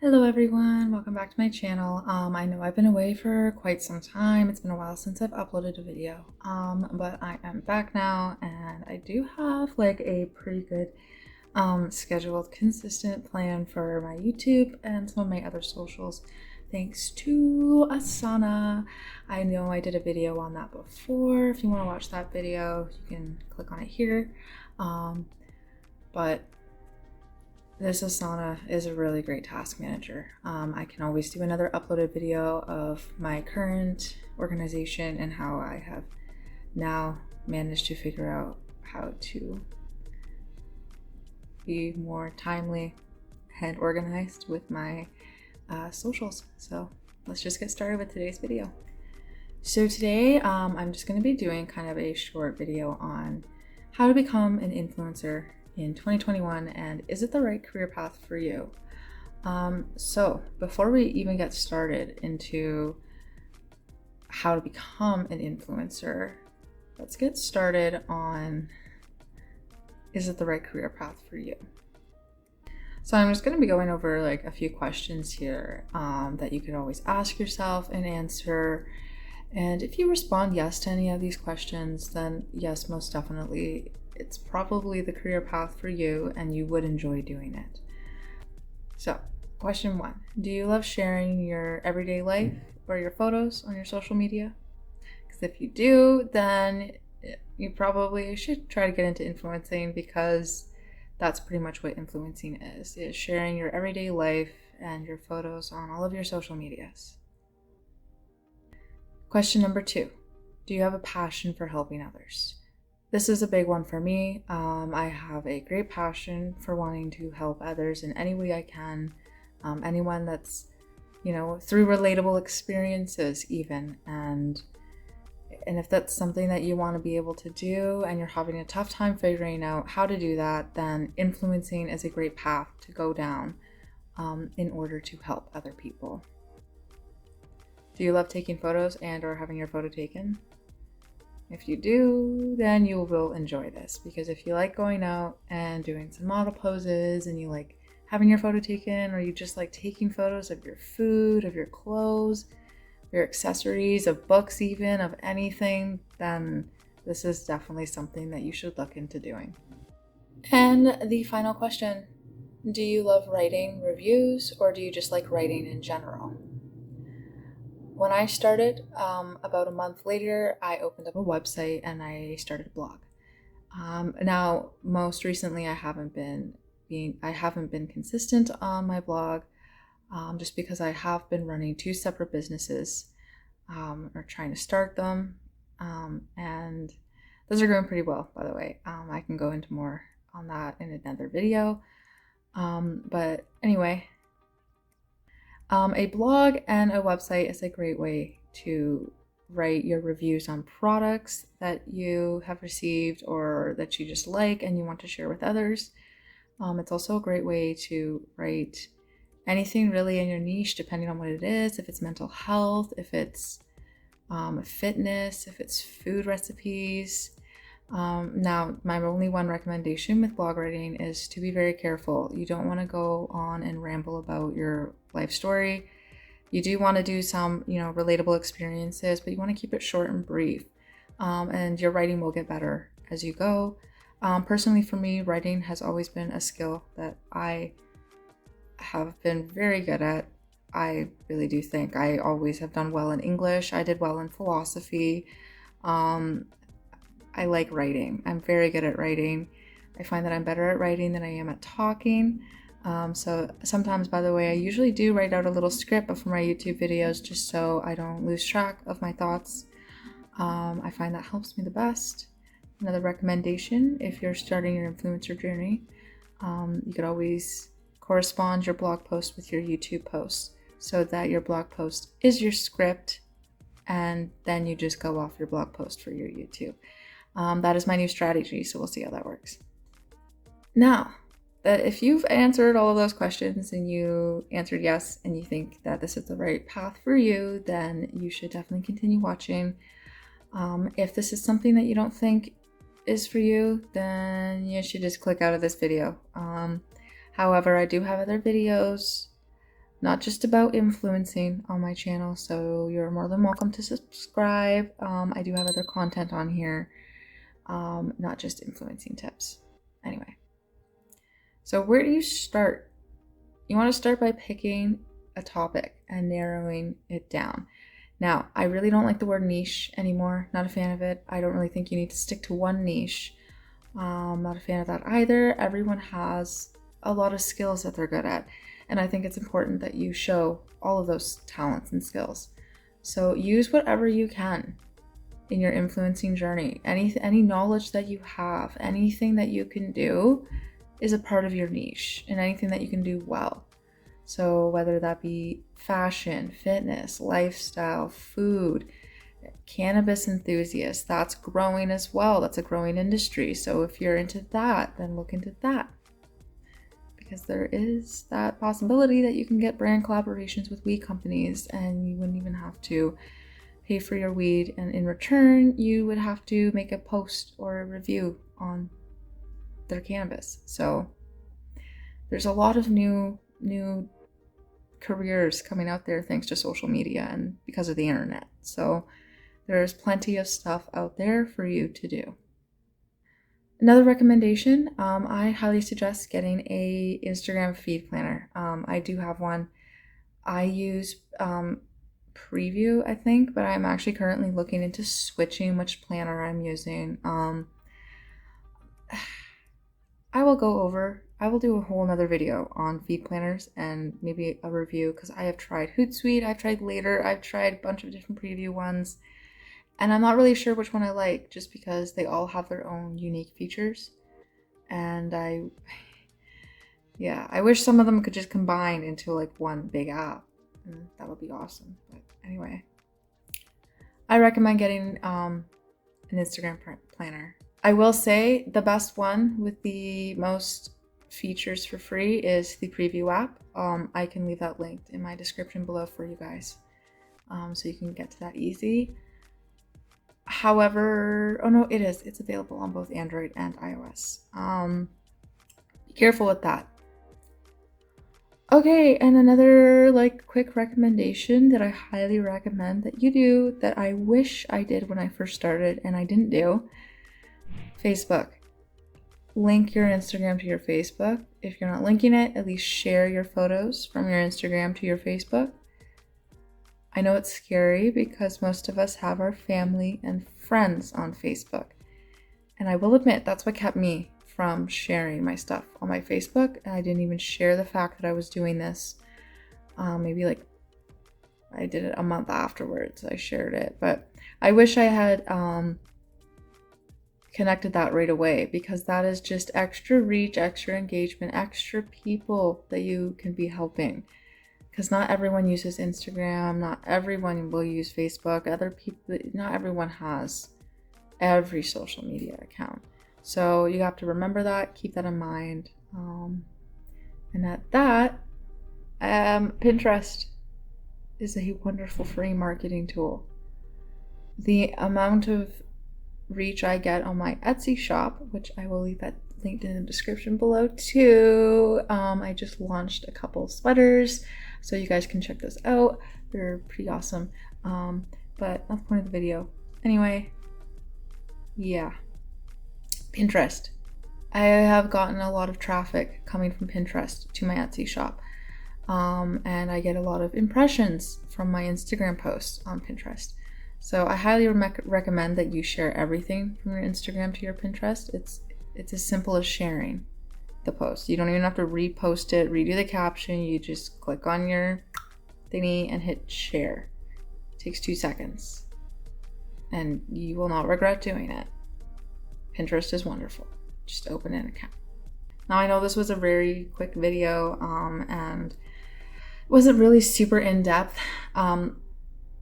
Hello everyone, welcome back to my channel. I know I've been away for quite some time. It's been a while since I've uploaded a video, but I am back now and I do have like a pretty good scheduled, consistent plan for my YouTube and some of my other socials thanks to Asana. I know I did a video on that before. If you want to watch that video, you can click on it here. But this Asana is a really great task manager. I can always do another uploaded video of my current organization and how I have now managed to figure out how to be more timely and organized with my socials. So let's just get started with today's video. So today I'm just going to be doing kind of a short video on how to become an influencer in 2021 and is it the right career path for you? So before we even get started into how to become an influencer, let's get started on is it the right career path for you? So I'm just going to be going over like a few questions here that you could always ask yourself and answer. And if you respond yes to any of these questions, then yes, most definitely it's probably the career path for you and you would enjoy doing it. So question 1, do you love sharing your everyday life or your photos on your social media? Because if you do, then you probably should try to get into influencing, because that's pretty much what influencing is sharing your everyday life and your photos on all of your social medias. Question number 2, do you have a passion for helping others? This is a big one for me. I have a great passion for wanting to help others in any way I can. Anyone that's, through relatable experiences even. And if that's something that you want to be able to do and you're having a tough time figuring out how to do that, then influencing is a great path to go down in order to help other people. Do you love taking photos and or having your photo taken? If you do, then you will enjoy this, because if you like going out and doing some model poses and you like having your photo taken, or you just like taking photos of your food, of your clothes, your accessories, of books even, of anything, then this is definitely something that you should look into doing. And the final question, do you love writing reviews or do you just like writing in general? When I started, about a month later, I opened up a website and I started a blog. Now, most recently, I haven't been consistent on my blog, just because I have been running 2 separate businesses, or trying to start them, and those are going pretty well, by the way. I can go into more on that in another video, but anyway. A blog and a website is a great way to write your reviews on products that you have received or that you just like and you want to share with others. It's also a great way to write anything really in your niche, depending on what it is. If it's mental health, if it's fitness, if it's food recipes. Now, my only one recommendation with blog writing is to be very careful. You don't want to go on and ramble about your life story. You do want to do some, relatable experiences, but you want to keep it short and brief. And your writing will get better as you go. Personally, for me, writing has always been a skill that I have been very good at. I really do think I always have done well in English. I did well in philosophy. I like writing. I'm very good at writing. I find that I'm better at writing than I am at talking. So sometimes, by the way, I usually do write out a little script before my YouTube videos just so I don't lose track of my thoughts. I find that helps me the best. Another recommendation, if you're starting your influencer journey, you could always correspond your blog post with your YouTube posts so that your blog post is your script and then you just go off your blog post for your YouTube. That is my new strategy, so we'll see how that works. Now, if you've answered all of those questions and you answered yes and you think that this is the right path for you, then you should definitely continue watching. If this is something that you don't think is for you, then you should just click out of this video. However, I do have other videos not just about influencing on my channel, so you're more than welcome to subscribe. I do have other content on here, not just influencing tips. Anyway, so where do you start? You want to start by picking a topic and narrowing it down. Now, I really don't like the word niche anymore. Not a fan of it. I don't really think you need to stick to one niche. Not a fan of that either. Everyone has a lot of skills that they're good at, and I think it's important that you show all of those talents and skills. So use whatever you can in your influencing journey. Any knowledge that you have, anything that you can do is a part of your niche, and anything that you can do well. So whether that be fashion, fitness, lifestyle, food, cannabis enthusiasts, that's growing as well. That's a growing industry. So if you're into that, then look into that, because there is that possibility that you can get brand collaborations with weed companies, and you wouldn't even have to pay for your weed, and in return you would have to make a post or a review on their cannabis. So there's a lot of new careers coming out there thanks to social media and because of the internet. So there's plenty of stuff out there for you to do. Another recommendation, I highly suggest getting a Instagram feed planner. I do have one. I use Preview, I think, but I'm actually currently looking into switching which planner I'm using. I will do a whole nother video on feed planners and maybe a review, because I have tried Hootsuite, I've tried Later, I've tried a bunch of different Preview ones, and I'm not really sure which one I like, just because they all have their own unique features. And I wish some of them could just combine into like one big app, and that would be awesome. But anyway, I recommend getting an Instagram planner. I will say the best one with the most features for free is the Preview app. I can leave that linked in my description below for you guys, so you can get to that easy. However, it's available on both Android and iOS. Be careful with that. Okay, and another quick recommendation that I highly recommend that you do, that I wish I did when I first started and I didn't do: Facebook. Link your Instagram to your Facebook. If you're not linking it, at least share your photos from your Instagram to your Facebook. I know it's scary because most of us have our family and friends on Facebook. And I will admit, that's what kept me from sharing my stuff on my Facebook. And I didn't even share the fact that I was doing this. Maybe I did it a month afterwards. I shared it. But I wish I had connected that right away, because that is just extra reach, extra engagement, extra people that you can be helping. Because not everyone uses Instagram, not everyone will use Facebook, not everyone has every social media account. So you have to remember that, keep that in mind. And at that, Pinterest is a wonderful free marketing tool. The amount of reach I get on my Etsy shop, which I will leave that linked in the description below too. I just launched a couple sweaters, so you guys can check those out. They're pretty awesome. But that's the point of the video. Anyway, yeah. Pinterest. I have gotten a lot of traffic coming from Pinterest to my Etsy shop. And I get a lot of impressions from my Instagram posts on Pinterest. So I highly recommend that you share everything from your Instagram to your Pinterest. It's as simple as sharing the post. You don't even have to repost it, redo the caption. You just click on your thingy and hit share. It takes 2 seconds. And you will not regret doing it. Pinterest is wonderful. Just open an account. Now I know this was a very quick video and wasn't really super in-depth.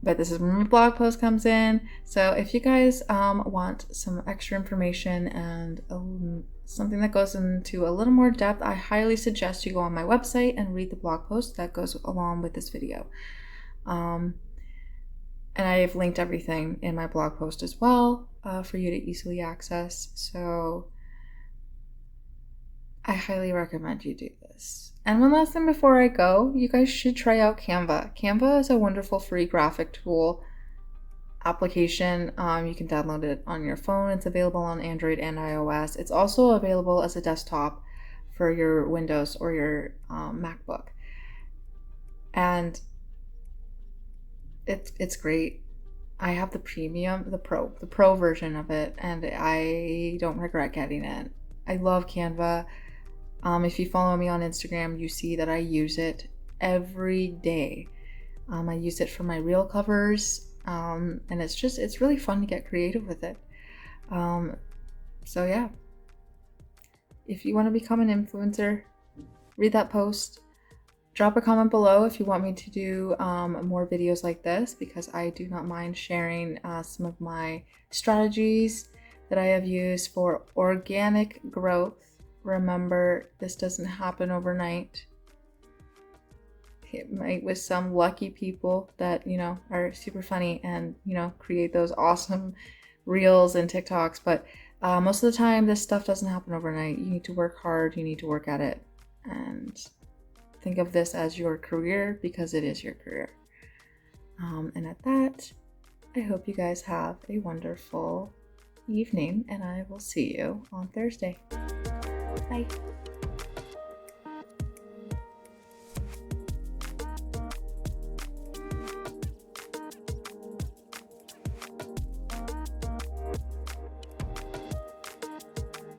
But this is where my blog post comes in. So if you guys want some extra information and something that goes into a little more depth, I highly suggest you go on my website and read the blog post that goes along with this video. And I've linked everything in my blog post as well for you to easily access. So I highly recommend you do this. is. And one last thing before I go, you guys should try out Canva. Canva is a wonderful free graphic tool application. You can download it on your phone. It's available on Android and iOS. It's also available as a desktop for your Windows or your MacBook. And it's great. I have the premium, the pro version of it, and I don't regret getting it. I love Canva. If you follow me on Instagram, you see that I use it every day. I use it for my reel covers, and it's really fun to get creative with it. So yeah, if you want to become an influencer, read that post. Drop a comment below if you want me to do more videos like this, because I do not mind sharing some of my strategies that I have used for organic growth. Remember, this doesn't happen overnight. It might with some lucky people that, are super funny and, create those awesome reels and TikToks. But most of the time, this stuff doesn't happen overnight. You need to work hard. You need to work at it. And think of this as your career, because it is your career. And at that, I hope you guys have a wonderful evening, and I will see you on Thursday. Bye.